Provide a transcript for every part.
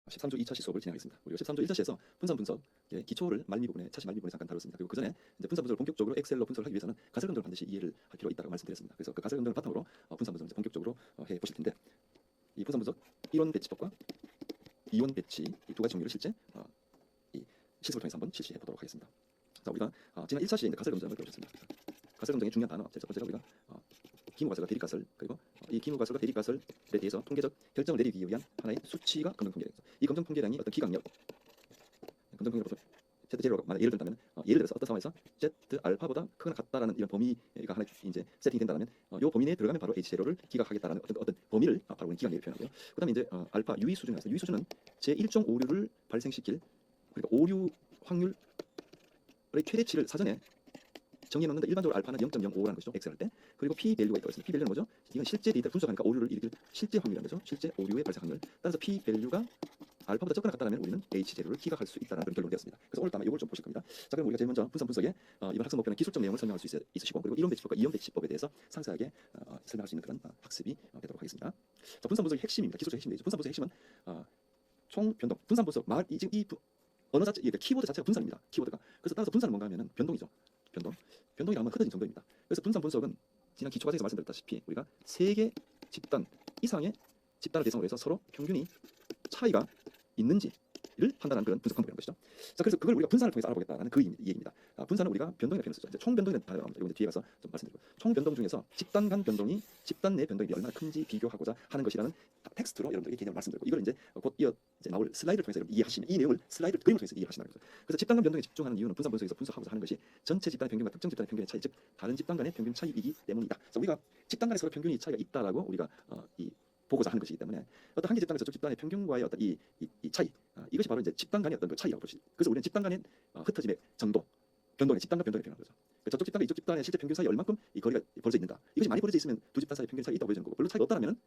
13조 2차 시수업을 진행하겠습니다. 우리가 13조 1차 시에서 분산 분석의 기초를 말미 부분에 차시 말미 부분에 잠깐 다뤘습니다. 그리고 그 전에 이제 분산 분석을 본격적으로 엑셀로 분석을 하기 위해서는 가설 검증을 반드시 이해를 할 필요가 있다고 말씀드렸습니다. 그래서 그 가설 검증을 바탕으로 분산 분석을 이제 본격적으로 해 보실 텐데, 이 분산 분석 1원 배치법과 2원 배치 이 두 가지 정리를 실제 이 실습을 통해서 한번 실시해 보도록 하겠습니다. 자, 우리가 지난 1차 시에 이제 가설 검증을 배우셨습니다. 가설 검증의 중요한 단어, 첫 번째가 우리가 기무가설과 대립가설, 그리고 이 기무가설과 대립가설에 대해서 통계적 결정을 내리기 위한 하나의 수치가 검정 통계량이죠. 이 검정 통계량이 어떤 기강력, 검정 통계로서 Z0가 만약 예를 든다면 예를 들어서 어떤 상황에서 Z 알파보다 크거나 같다라는 이런 범위가 하나 이제 세팅이 된다면 이 범위 내에 들어가면 바로 H0를 기각하겠다라는 어떤 범위를 바로 우리는 기강력을 표현하고요. 그다음에 이제 알파 유의 수준에서 유의 수준은 제1종 오류를 발생시킬, 그러니까 오류 확률의 최대치를 사전에 정의해놓는데 일반적으로 알파는 0.05라는 것이죠. X할 때. 그리고 P 밸류가 있다고 했습니다. P 밸류는 뭐죠? 이건 실제 데이터 분석하니까 오류를 일으킬 실제 확률이라는 거죠. 실제 오류의 발생 확률. 따라서 P 밸류가 알파보다 적거나 같다면 우리는 H 재료를 기각할 수 있다는 그런 결론이 되었습니다. 그래서 오늘 아마 이걸 좀 보실 겁니다. 자, 그럼 우리가 제일 먼저 분산 분석의 이번 학습 목표는 기술적 내용을 설명할 수 있으시고, 그리고 이론 배치법과 이론 배치법에 대해서 상세하게 설명할 수 있는 그런 학습이 되도록 하겠습니다. 자, 분산 분석의 핵심입니다. 기술적 핵심이죠. 분산 분석의 핵심은 총 변동. 분산 분석 지금 이 언어 자체, 그러니까 키워드 자체가 분산입니다. 키워드가. 그래서 따라서 분산은 뭔가 하면은 변동이죠. 변동이라는 건 흐트러진 정도입니다. 그래서 분산 분석은 지난 기초 과정에서 말씀드렸다시피 우리가 3개 집단 이상의 집단을 대상으로 해서 서로 평균이 차이가 있는지를 판단하는 그런 분석 방법이라는 것이죠. 자, 그래서 그걸 우리가 분산을 통해서 알아보겠다는 그 얘기입니다. 분산은 우리가 변동이라는 표현을 쓰죠. 이제 총 변동이라는 단어가 나옵니다. 이거 뒤에 가서 좀 말씀드리고, 총 변동 중에서 집단 간 변동이 집단 내 변동이 얼마나 큰지 비교하고자 하는 것이라는 텍스트로 여러분들에게 개념을 말씀드리고, 이걸 이제 곧 이제 나올 슬라이드를 통해서 이해하시면, 이 내용을 슬라이드 그림을 통해서 이해하시는 거죠. 그래서 집단 간 변동에 집중하는 이유는 분산 분석에서 분석하고자 하는 것이 전체 집단의 평균과 특정 집단의 평균의 차이, 즉 다른 집단 간의 평균 차이이기 때문이다. 그래서 우리가 집단 간에 서로 평균이 차이가 있다라고 우리가 보고자 하는 것이기 때문에 어떤 한 개 집단에서 저쪽 집단의 평균과의 어떤 이 차이, 이것이 바로 이제 집단 간의 어떤 그 차이라고 볼 수 있습니다. 그래서 우리는 집단 간의 흩어짐의 정도, 변동의 집단 간 변동을 표현하는 거죠. 그러니까 저쪽 집단과 이쪽 집단의 실제 평균 사이 얼마큼 이 거리가 벌어져 있는가. 이것이 많이 벌어져 있으면 두 집단 사이 평균 차이 있다고 보여지는 거고, 별로 차이가 없다면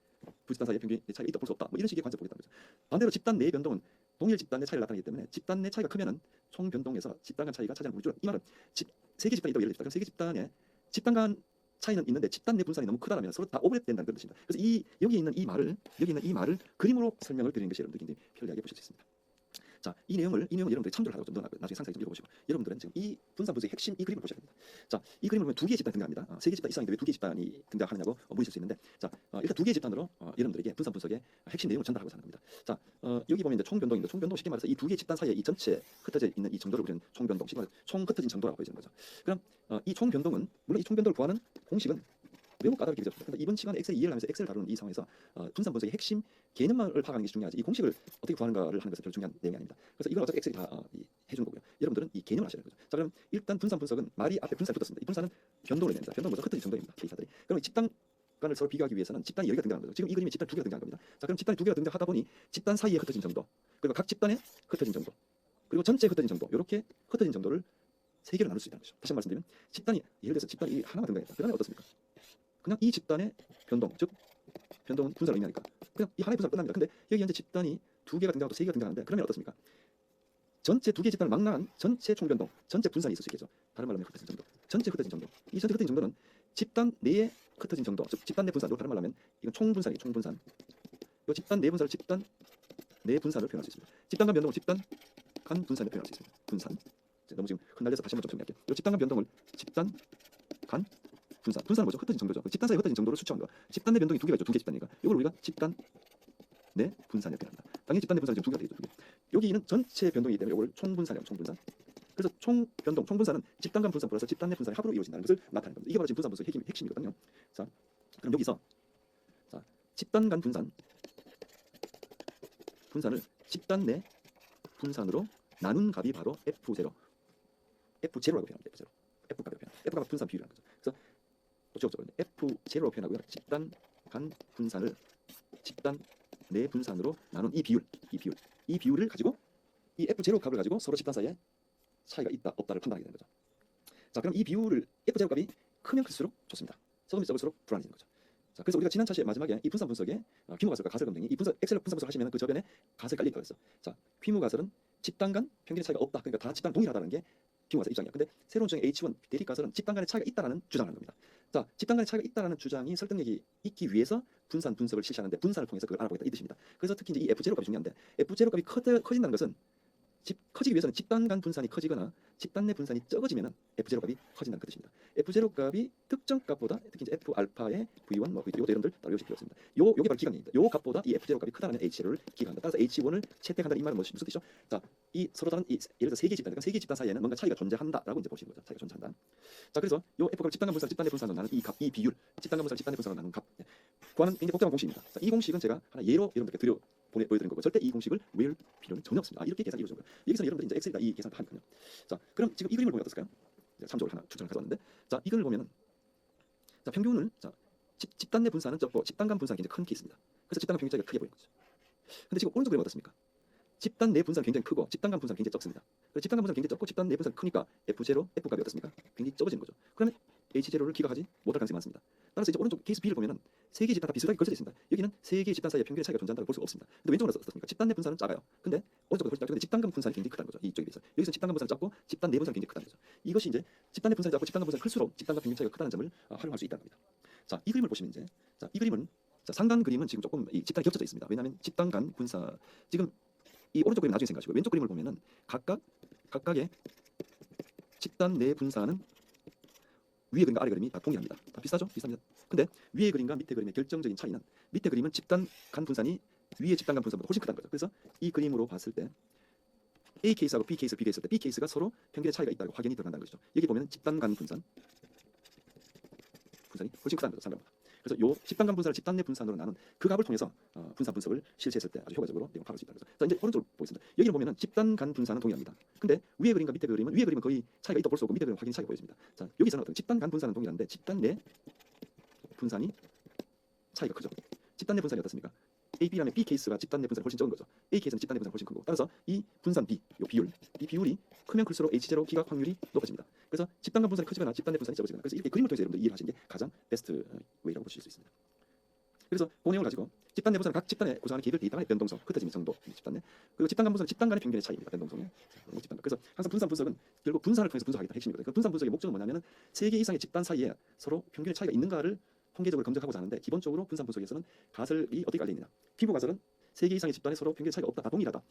두 집단 사이의 평균 차이가 있다고 볼 수 없다. 뭐 이런 식의 관점을 보겠다는 거죠. 반대로 집단 내의 변동은 동일 집단 내 차이를 나타내기 때문에 집단 내 차이가 크면은 총 변동에서 집단 간 차이가 차지하는 물줄은, 이 말은 세개 집단이 있다고 예를 듭시다. 그럼 세개 집단의 집단 간 차이는 있는데 집단 내 분산이 너무 크다면 서로 다 오버랩된다는 그런 뜻입니다. 그래서 여기 있는 이 말을 그림으로 설명을 드리는 것이 여러분들이 편리하게 보실 수 있습니다. 자, 이 내용을 여러분들이 참조를 하고 좀 더 나중에 상세히 좀 읽어보시고, 여러분들은 지금 이 분산 분석의 핵심 이 그림을 보셔야 됩니다. 자, 이 그림을 보면 두 개의 집단이 등장합니다. 세 개 집단 이상인데 왜 두 개의 집단이 등장하느냐고 물으실 수 있는데, 자, 일단 두 개의 집단으로 여러분들에게 분산 분석의 핵심 내용을 전달하고자 하는 겁니다. 자, 여기 보면 이제 총 변동인데, 총 변동 쉽게 말해서 이 두 개의 집단 사이에 이 전체 흩어져 있는 이 정도를 우리는 총 변동, 쉽게 말해서 총 흩어진 정도라고 보여지는 거죠. 그럼 이 총 변동은, 물론 이 총 변동을 구하는 공식은 매우 까다롭게 그렸습니다. 그런데 이번 시간에 엑셀 이해를 하면서 엑셀을 다루는 이 상황에서 분산 분석의 핵심 개념만을 파악하는 것이 중요하지, 이 공식을 어떻게 구하는가를 하는 것은 별로 중요한 내용이 아닙니다. 그래서 이걸 어차피 엑셀이 다 해주는 거고요. 여러분들은 이 개념을 아셔야 되는 거죠. 자, 그럼 일단 분산 분석은 말이 앞에 분산이 붙었습니다. 이 분산은 변동을 냅니다. 변동은 뭐죠? 흩어진 정도입니다. 데이터들이. 그럼 집단 간을 서로 비교하기 위해서는 집단이 여기가 등장하는 거죠. 지금 이 그림에 집단 두 개가 등장한 겁니다. 자, 그럼 집단이 두 개가 등장하다 보니 집단 사이에 흩어진 정도, 그리고 각 집단의 흩어진 정도, 그리고 전체 흩어진 정도, 이렇게 흩어진 정도를 세 개로 나눌 수 있다는 거죠. 다시 한번 말씀드리면, 집단이 예를 들어서 집단이 하나만 등장했다. 그러면 어떻습니까? 그냥 이 집단의 변동, 즉 변동은 분산을 의미하니까 그냥 이 하나의 분산 끝납니다. 근데 여기 현재 집단이 두 개가 등장하고 세 개가 등장하는데, 그러면 어떻습니까? 전체 두 개의 집단을 망라한 전체 총변동, 전체 분산이 있을 수 있겠죠. 다른 말로 하면 흩어진 정도, 전체 흩어진 정도. 이 전체 흩어진 정도는 집단 내의 흩어진 정도, 즉 집단 내 분산, 다른 말로 하면 이건 총분산이에요. 총분산. 이 집단 내 분산을 집단 내 분산을 표현할 수 있습니다. 집단 간 변동을 집단 간 분산을 표현할 수 있습니다. 분산. 너무 지금 흩날려서 다시 한번 좀 정리할게요. 이 집단 간 변동을 집단 간 분산은 뭐죠? 흩어진 정도죠. 집단 사이 흩어진 정도를 수치하는 거. 집단 내 변동이 두 개가 있죠. 두 개 집단이니까. 이걸 우리가 집단 내 분산 이렇게 합니다. 당연히 집단 내 분산이 두 개가 되겠죠. 두 개. 여기는 전체 변동이기 때문에 이걸 총분산이라고, 총분산. 그래서 총변동, 총분산은 집단 간 분산 플러스 집단 내 분산이 합으로 이루어진다는 것을 나타내는 겁니다. 이게 바로 지금 분산 분석의 핵심이거든요. 자, 그럼 여기서 집단 간 분산을 집단 내 분산으로 나눈 값이 바로 F0. F0라고 표현합니다. F0. F값을 표현. F값 분산 비율이라는 거죠. 그래서 어쩌고저쩌고 F0로 표현하고요. 집단 간 분산을 집단 내 분산으로 나눈 이 비율을 가지고 이 F0 값을 가지고 서로 집단 사이에 차이가 있다 없다를 판단하게 되는 거죠. 자, 그럼 이 비율을 F0 값이 크면 클수록 좋습니다. 적으면 적을수록 불안해지는 거죠. 자, 그래서 우리가 지난 차시에 마지막에 이 분산 분석의 규모가설과 가설 검증이 이 엑셀 분산 분석 하시면 그 저변에 가설 깔릴 거였어. 자, 규모가설은 집단 간 평균의 차이가 없다. 그러니까 다 집단 동일하다는 게 기무가사 입장이야. 근데 새로운 주장의 H1 대립가설은 집단 간의 차이가 있다라는 주장을 하는 겁니다. 자, 집단 간의 차이가 있다라는 주장이 설득력이 있기 위해서 분산 분석을 실시하는데 분산을 통해서 그걸 알아보겠다 이 뜻입니다. 그래서 특히 이제 이 F0 값이 중요한데 F0 값이 커진다는 것은 커지기 위해서는 집단 간 분산이 커지거나 집단 내 분산이 적어지면은 F0 값이 커진다는 그 뜻입니다. F0 값이 특정 값보다 특히 이제 F 알파의 V1 뭐 V2 이것도 여러분들 따로 외우실 필요 없습니다. 요게 바로 기각량입니다. 요 값보다 이 F0 값이 크다는 H0를 기각한다. 따라서 H1을 채택한다는 이 말은 무슨 뜻이죠? 자, 이 서로 다른 예를 들어 세 개 집단, 그러니까 세 개 집단 사이에는 뭔가 차이가 존재한다라고 이제 보시는 거죠. 차이가 존재한다. 자, 그래서 요 F 값 집단 간 분산, 집단 내 분산으로 나는 이 값, 이 비율, 집단 간 분산, 집단 내 분산으로 나는 값 구하는 굉장히 복잡한 공식입니다. 자, 이 공식은 제가 하나 예로 여러분들께 보여드린 거고 절대 이 공식을 외울 필요는 전혀 없습니다. 이렇게 계산이 이루어진 거예요. 여기서는 여러분들 이제 엑셀이다 이 계산을 하니까요. 자, 그럼 지금 이 그림을 보면 어떨까요? 참조를 하나 추천을 가져왔는데, 자, 이 그림을 보면은 자, 평균을 자 집단 내 분산은 적고 집단 간 분산이 굉장히 큰 케이스입니다. 그래서 집단 간 평균 차이가 크게 보이는 거죠. 근데 지금 오른쪽 그림은 어떻습니까? 집단 내 분산 굉장히 크고 집단 간 분산 굉장히 적습니다. 그래서 집단 간 분산 굉장히 적고 집단 내 분산 크니까 F0, F 값이 어떻습니까? 굉장히 적어지는 거죠. 그러면 H0를 기각하지 못할 가능성이 많습니다. 따라서 이제 오른쪽 케이스 B를 보면은 세 개의 집단 다 비슷하게 걸쳐져 있습니다. 여기는 세 개의 집단 사이에 평균의 차이가 존재한다고 볼 수가 없습니다. 근데 왼쪽으로 어떻습니까? 집단 내 분산은 작아요. 근데 오른쪽으로 훨씬 작은데 집단 간 분산이 굉장히 크다는 거죠. 이쪽에 비해서. 여기서 집단 간 분산은 작고 집단 내 분산이 굉장히 크다는 거죠. 이것이 이제 집단 내 분산이 작고 집단 간 분산이 클수록 집단 간 평균 차이가 크다는 점을 활용할 수 있다는 겁니다. 자, 이 그림을 보시면 이제 자, 이 그림은 자, 상단 그림은 지금 조금 이 집단이 겹쳐져 있습니다. 왜냐하면 집단 간 분산 지금 이 오른쪽 그림 나중에 생각하시고 왼쪽 그림을 보면은 각각의 집단 내 분산은 위에 그림과 아래 그림이 다 동일합니다. 다 비슷하죠? 비슷합니다. 근데 위에 그림과 밑에 그림의 결정적인 차이는 밑에 그림은 집단 간 분산이 위에 집단 간 분산보다 훨씬 크다는 거죠. 그래서 이 그림으로 봤을 때 A 케이스하고 B 케이스를 비교했을 때 B 케이스가 서로 평균의 차이가 있다고 확연히 드러난다는 것이죠. 여기 보면은 집단 간 분산이 훨씬 크다는 거죠. 상관보다. 그래서 요 집단 간 분산을 집단 내 분산으로 나눈 그 값을 통해서 분산 분석을 실시했을 때 아주 효과적으로 내용 파악할 수 있다는 거죠. 자, 이제 오른쪽으로 보겠습니다. 여기를 보면은 집단 간 분산은 동일합니다. 근데 위에 그림과 밑에 그림은 위에 그림은 거의 차이가 있다고 볼 수 없고 밑에 그림은 확연히 차이가 보여집니다. 자, 여기서는 어떤 집단 간 분산은 동일한데 집단 내 분산이 차이가 크죠. 집단 내 분산이 어떻습니까? A, B라면 B 케이스가 집단 내 분산이 훨씬 적은 거죠. A 케이스는 집단 내 분산이 훨씬 크고 따라서 이 분산 B, 이 비율이 크면 클수록 H0 기각 확률이 높아집니다. 그래서 집단 간 분산이 커지거나 집단 내 분산이 적어지거나 그래서 이렇게 그림을 통해서 여러분들 이해를 하시는 게 가장 베스트 웨이라고 보실 수 있습니다. 그래서 그 내용을 가지고 집단 내 분산은 각 집단에 구성하는 개별 데이터 간의 변동성, 흩어짐의 정도, 집단 내 그리고 집단 간 분산은 집단 간의 평균의 차이입니다. 변동성의 집단. 그래서 항상 분산 분석은 결국 분산을 통해서 분석하겠다 핵심이거든요. 그 분산 분석의 목적은 뭐냐면은 세 개 이상의 집단 사이에 서로 평균의 차이가 있는가를 통계적으로 검증하고자 하는데 기본적으로 분산 분석에서는 가설이 어떻게 깔려 있느냐. 피부 가설은 세 개 이상의 집단에 서로 평균의 차이가 없다, 다 동일하다.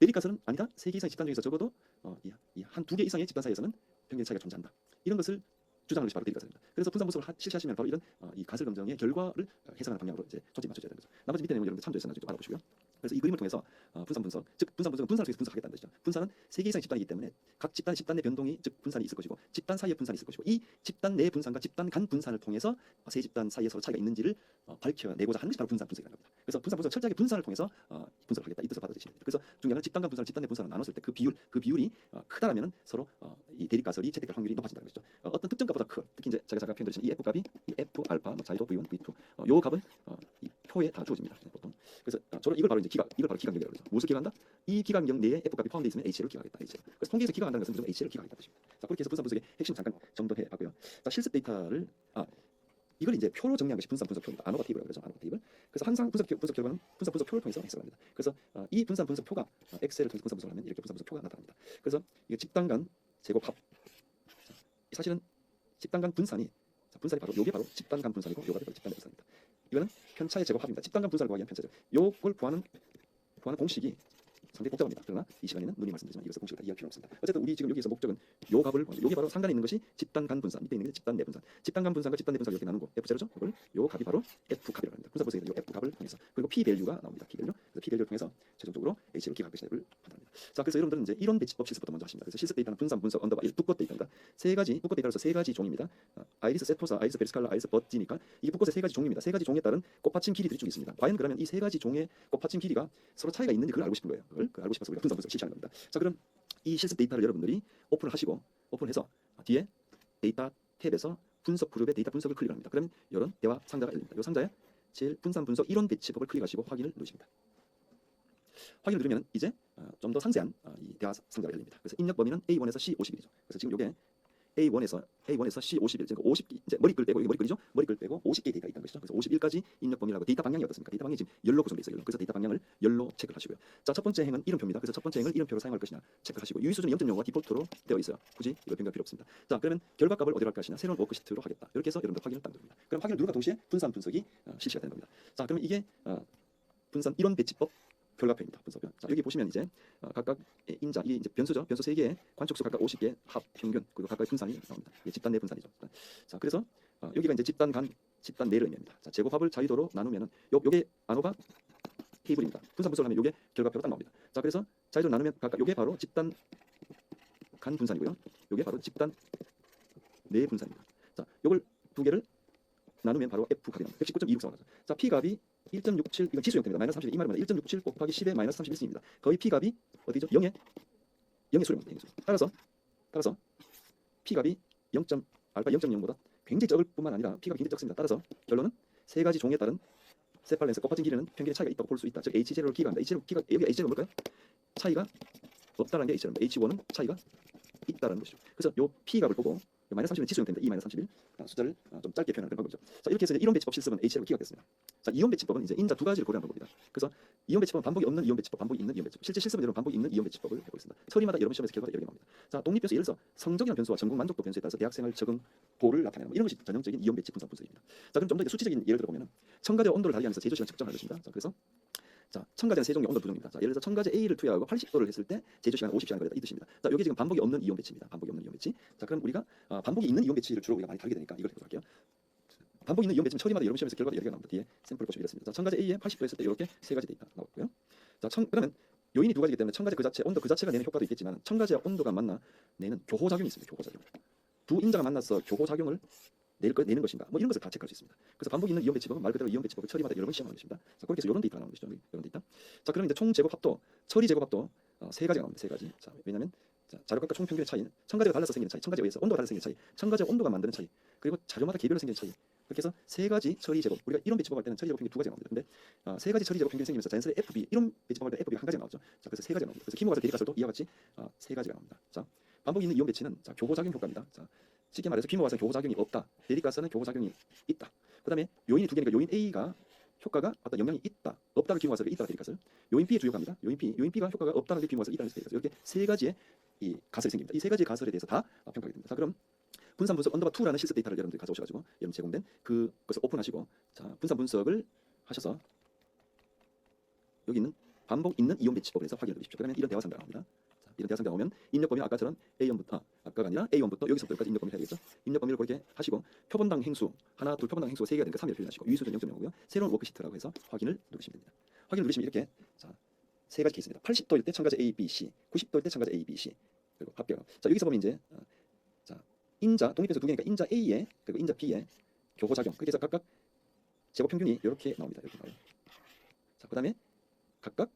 대립 가설은 아니다. 세 개 이상의 집단 중에서 적어도 한 두 개 이상의 집단 사이에서는 평균의 차이가 존재한다. 이런 것을 주장하는 것이 바로 대립 가설입니다. 그래서 분산 분석을 실시하시면 바로 이런 이 가설 검증의 결과를 해석하는 방향으로 이제 초점이 맞춰져야 되는 거죠. 나머지 밑에 내용 여러분들 참조해서 나중에 좀 알아보시고요. 그래서 이 그림을 통해서 분산 분석, 즉 분산 분석은 분산을 통해서 분석하겠다는 뜻이죠. 분산은 세 개 이상의 집단이기 때문에 각 집단 내 변동이 즉 분산이 있을 것이고 집단 사이에 분산이 있을 것이고 이 집단 내 분산과 집단 간 분산을 통해서 세 집단 사이에 서로 차이가 있는지를 밝혀내고자 하는 것이 바로 분산 분석이라는 겁니다. 그래서 분산 분석 철저하게 분산을 통해서 분석을 하겠다 이 뜻을 받아들이시면 됩니다. 그래서 중요한 집단 간 분산을 집단 내 분산을 나눴을 때 그 비율이 크다라면은 서로 이 대립 가설이 채택될 확률이 높아진다는 것이죠. 어떤 특정 값보다 큰 특히 이제 제가 표현드린 이 F 값이 이 F 알파 뭐 자이로 V1, V2 요 값은 이 표에 다 주어집니다. 보통. 그래서 저는 이걸 바로 기각력이라고 그러죠. 무엇을 기각한다? 이 기각력 내에 F 값이 포함되어 있으면 H를 기각하겠다. H를. 그래서 통계에서 기각한다는 것은 무조건 H를 기각하겠다는 뜻입니다. 자, 그렇게 해서 분산 분석의 핵심 잠깐 정도해 봤고요. 자, 실습 데이터를 이걸 이제 표로 정리한 것이 분산 분석 표입니다. 아노바 테이블이라고 그러죠. 아노바 테이블. 그래서 항상 분석 결과는 분산 분석 표를 통해서 해석합니다. 그래서 이 분산 분석 표가 엑셀을 통해서 분산 분석을 하면 이렇게 분산 분석 표가 나타납니다. 그래서 이 집단 간 제곱합. 사실은 집단 간 분산이 바로 요게 바로 집단 간 분산이고 요가 바로 집단 내 분산입니다. 이거는 편차의 제곱합입니다. 집단 간 분산을 구하기 위한 편차죠. 요걸 구하는 공식이 상당히 복잡합니다. 그러나 이 시간에는 눈이 말씀드리지만 이것을 공식을 다 이해할 필요는 없습니다. 어쨌든 우리 지금 여기에서 목적은 요 값을 요게 바로 상단에 있는 것이 집단 간 분산, 밑에 있는 게 집단 내 분산. 집단 간 분산과 집단 내 분산을 이렇게 나누고 F0죠. 이걸 요 값이 바로 F 값이라고 합니다. 분산 분석에서 요 F 값을 통해서 그리고 P 밸류가 나옵니다. P 밸류. 그래서 P 밸류를 통해서 최종적으로 H를 기각할 것이냐를 판단합니다. 자, 그래서 여러분들은 이제 이론 배치법 실습부터 먼저 하십니다. 그래서 실습 데이터는 분산 분석 언더바 붓꽃 데이터입니다. 붓꽃 데이터로서 세 가지 종입니다. 아이리스 세토사, 아이리스 베리스칼라, 아이리스 버지니까 이게 붓꽃의 세 가지 종입니다. 세 가지 종에 따른 꽃받침 길이들이 쭉 있습니다. 과연 그러면 이 세 가지 종의 꽃받침 길이가 서로 차이가 있는지 그걸 알고 싶은 거예요. 그걸 알고 싶어서 우리가 분산 분석 실시하는 겁니다. 자, 그럼 이 실습 데이터를 여러분들이 오픈해서 뒤에 데이터 탭에서 분석 그룹의 데이터 분석을 클릭합니다. 그러면 이런 대화 상자가 열립니다. 이 상자에 제일 분산 분석 이론 배치법을 클릭하시고 확인을 누르십니다. 확인을 누르면 이제 좀 더 상세한 이 대화 상자가 열립니다. 그래서 입력 범위는 A1에서 C51이죠. 그래서 지금 이게 A1에서 C51 그러니까 50 이제 머리글 빼고 이게 머리글이죠. 머리글 빼고 50개의 데이터가 있다는 것이죠. 그래서 51까지 입력 범위라고 데이터 방향이 어떻습니까? 데이터 방향이 지금 열로 구성되어 있어요. 그래서 데이터 방향을 열로 체크를 하시고요. 자, 첫 번째 행은 이름표입니다. 그래서 첫 번째 행을 이름표로 사용할 것이냐 체크를 하시고 유의 수준 0.05가 디폴트로 되어 있어요. 굳이 이거 변경 필요 없습니다. 자, 그러면 결과값을 어디로 할 것이냐 새로운 워크시트로 하겠다. 이렇게 해서 여러분들 확인을 딱 누릅니다. 그럼 확인을 누르과 동시에 분산 분석이 실시가 되는 겁니다. 자, 그러면 이게 분산 이론 배치법 결과표입니다. 분석표. 자, 여기 보시면 이제 각각 인자 이게 이제 변수죠. 변수 3개의 관촉수 각각 50개 합 평균 그리고 각각의 분산이 나옵니다. 이게 집단 내 분산이죠. 자, 그래서 여기가 이제 집단 간 집단 내를 의미합니다. 자, 제곱합을 자유도로 나누면은 요게 안호가 테이블입니다. 분산 분석을 하면 요게 결과표가 딱 나옵니다. 자, 그래서 자유도로 나누면 각각 요게 바로 집단 간 분산이고요. 요게 바로 집단 내 분산입니다. 자, 요걸 두 개를 나누면 바로 F 값이 나옵니다. 119.264가 나죠. 자, P 값이 1.67 이건 지수 형태입니다. 마이너스 31 이 말은 1.67 곱하기 10의 마이너스 31cm입니다. 거의 P 값이 어디죠? 0의 수렴입니다. 0의 수렴. 따라서 P 값이 0. 알파 0.0보다 굉장히 적을 뿐만 아니라 P 값이 굉장히 적습니다. 따라서 결론은 세 가지 종에 따른 세팔렌스 곱해진 길이는 평균의 차이가 있다고 볼 수 있다. 즉 H0를 P가 합니다. H0 P가 여기 H0는 뭘까요? 차이가 없다는 게 H0입니다. H1은 차이가 있다는 것이죠. 그래서 요 P 값을 보고 마이너스 30은 지수 형태입니다. 2 마이너스 31 숫자를 좀 짧게 표현하는 그런 방법이죠. 자, 이렇게 해서 이론 배치법 실습은 H0 P가 됐습니다. 자, 이론 배치법은 이제 인자 두 가지를 고려하는 방법입니다. 그래서 이론 배치법은 반복이 없는 이론 배치법, 반복이 있는 이론 배치법. 실제 실습은 여러분 반복이 있는 이론 배치법을 해보고 있습니다. 처리마다 여러분 시험에서 결과가 여러 개 나옵니다. 자, 독립변수 예를 들어서 성적이라는 변수와 전공 만족도 변수에 따라서 대학생을 적응도를 나타내는 이런 것이 전형적인 이론 배치 분산 분석입니다. 자, 그럼 좀 더 수치적인 예를 들어보면 첨가제와 온도를 달리하면서 제조 시간 측정할 것입니다. 자, 그래서 자, 첨가제는 세종의 온도 부정입니다. 자, 예를 들어서 첨가제 A를 투여하고 80도를 했을 때 제조 시간 50시간 걸렸다 이 뜻입니다. 자, 여기 지금 반복이 없는 이온 배치입니다. 반복이 없는 이온 배치. 자, 그럼 우리가 반복이 있는 이온 배치를 주로 우리가 많이 다루게 되니까 이걸 해보도록 할게요. 반복이 있는 이온 배치는 처리마다 여러분 시험에서 결과가 여러 개 나옵니다. 뒤에 샘플 보시면 이렇습니다. 자, 첨가제 A에 80도 했을 때 이렇게 세 가지 데이터 나왔고요. 자, 그러면 요인이 두 가지이기 때문에 첨가제 그 자체 온도 그 자체가 내는 효과도 있겠지만 첨가제와 온도가 만나 내는 교호작용이 있습니다. 교호작용. 두 인자가 만나서 교호작용을 내는 것인가 뭐 이런 것을 다 체크할 수 있습니다. 그래서 반복이 있는 이온 배치법은 말 그대로 이온 배치법을 처리마다 여러 번 시험하는 것입니다. 자, 그렇게 해서 이런 데이터가 나오는 것이죠. 이런 데이터. 자, 그러면 이제 총 제곱합도 처리 제곱합도 세 가지가 나옵니다. 세 가지. 자, 왜냐하면 자료값과 총 평균의 차이는 첨가제가 달라서 생기는 차이, 첨가제에 의해서 온도가 달라서 생기는 차이, 첨가제 온도가 만드는 차이, 그리고 자료마다 개별로 생기는 차이. 그렇게 해서 세 가지 처리 제곱 우리가 이론 배치법 할 때는 처리 제곱 평균 두 가지가 나옵니다. 근데 세 가지 처리 제곱 평균이 생기면서 자연스레 FB 이론 배치법 할 때 FB가 한 가지가 나오죠. 자, 그래서 세 가지가 나옵니다. 그래서 기모가설 대립가설도 이와 같이 세 가지가 나옵니다. 자, 반복이 있는 이온 배치는 자, 교호작용 효과입니다. 자, 쉽게 말해서 기모가설 교호작용이 없다. 대립가설은 교호작용이 있다. 그다음에 요인이 두 개니까 요인 A가 효과가 어떤 영향이 있다. 없다가 기모가설이 있다가 대립가설. 요인 B의 주요가입니다. 요인 B가 효과가 없다는 게 기모가설이 있다는 게 대립가설. 이렇게 세 가지의 이 가설이 생깁니다. 이 세 가지의 가설에 대해서 다 평가하게 됩니다. 자, 그럼 분산 분석 언더바 2라는 실습 데이터를 여러분들이 가져오셔가지고 여러분 제공된 그것을 오픈하시고 자, 분산 분석을 하셔서 여기 있는 반복 있는 이온 배치법을 해서 확인해 주십시오. 그러면 이런 대화 상대가 나옵니다. 자, 이런 대화 상대가 나오면 입력 범위는 아까처럼 A1부터 아까가 아니라 A1부터 여기서부터 여기까지 입력 범위를 해야겠죠. 입력 범위를 그렇게 하시고 표본당 행수 하나 둘 표본당 행수가 3개가 되니까 3을 표현하시고 유의 수준 0.0고요. 새로운 워크시트라고 해서 확인을 누르시면 됩니다. 확인을 누르시면 이렇게 자, 세 가지 케이스입니다. 80도일 때 첨가제 A, B, C, 90도일 때 첨가제 A, B, C 그리고 합격. 자, 여기서 보면 이제 자, 인자 독립변수 두 개니까 인자 A에 그리고 인자 B에 교호작용 그렇게 해서 각각 제곱 평균이 이렇게 나옵니다. 이렇게 나와요. 자, 그다음에 각각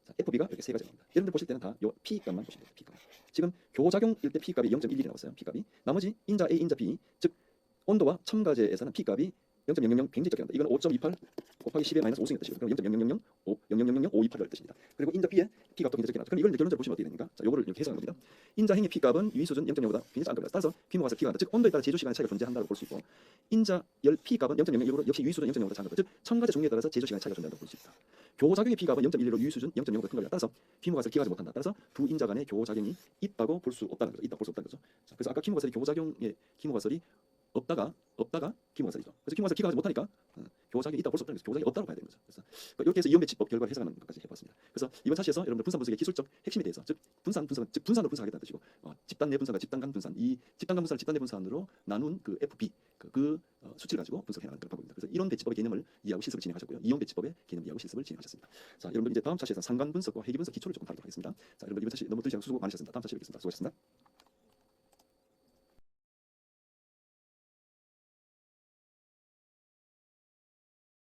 자, FB가 이렇게 세 가지 나옵니다. 여러분들 보실 때는 다 요 P 값만 보시면 돼요. P 값. 지금 교호작용일 때 P 값이 0.11이 나왔어요. P 값이. 나머지 인자 A, 인자 B 즉 온도와 첨가제에서는 P 값이 0.000 굉장히 적게 나옵니다. 이건 5.28 곱하기 10의 마이너스 5승이었다 시고 그럼 0.0000528을 뜻입니다. 그리고 인자 B의 P 값도 굉장히 적게 나왔죠. 그럼 이걸 이제 결론적으로 보시면 어떻게 됩니까? 자, 요거를 이렇게 해석하는 겁니다. 인자 행의 P 값은 유의 수준 0.0보다 굉장히 작은 겁니다. 따라서 기모가설 P가 즉 온도에 따라 제조 시간의 차이가 존재한다고 볼 수 있고 인자 열 P 값은 0.016으로 역시 유의 수준 0.0보다 작은 겁니다. 즉 첨가제 종류에 따라서 제조 시간의 차이가 존재한다고 볼 수 있다. 교호작용의 P 값은 0.11로 유의 수준 0.0보다 큰 겁니다. 따라서 기모가설을 기하지 못한다. 따라서 두 인자 간의 교호작용이 있다고 볼 수 없다는 거죠. 있다고 볼 수 없다는 거죠. 자, 그래서 아까 기모가설이 교호작용의 기모가설이 없다가 기모가설이죠. 그래서 기모가설 기하지 못하니까 교호작용이 있다고 볼 수 없다는 거죠. 교호작용이 없다고 봐야 되는 거죠. 그래서 이렇게 해서 이온 배치법 결과를 해석하는 것까지 해봤습니다. 그래서 이번 차시에서 여러분들 분산 분석의 기술적 핵심에 대해서 즉 분산은 즉 분산으로 분석하겠다는 뜻이고 집단 내 분산과 집단 간 분산 이 집단 간 분산을 집단 내 분산으로 나눈 그 FB 수치를 가지고 분석해 나가는 그런 방법입니다. 그래서 이론 배치법의 개념을 이해하고 실습을 진행하셨고요. 이온 배치법의 개념을 이해하고 실습을 진행하셨습니다. 자, 여러분들 이제 다음 차시에서 상관 분석과 회귀 분석 기초를 조금 다루도록 하겠습니다. 자, 여러분들 이번 차시 너무 들으시고 수고 많으셨습니다. 다음 차시에 뵙겠습니다. 수고하셨습니다.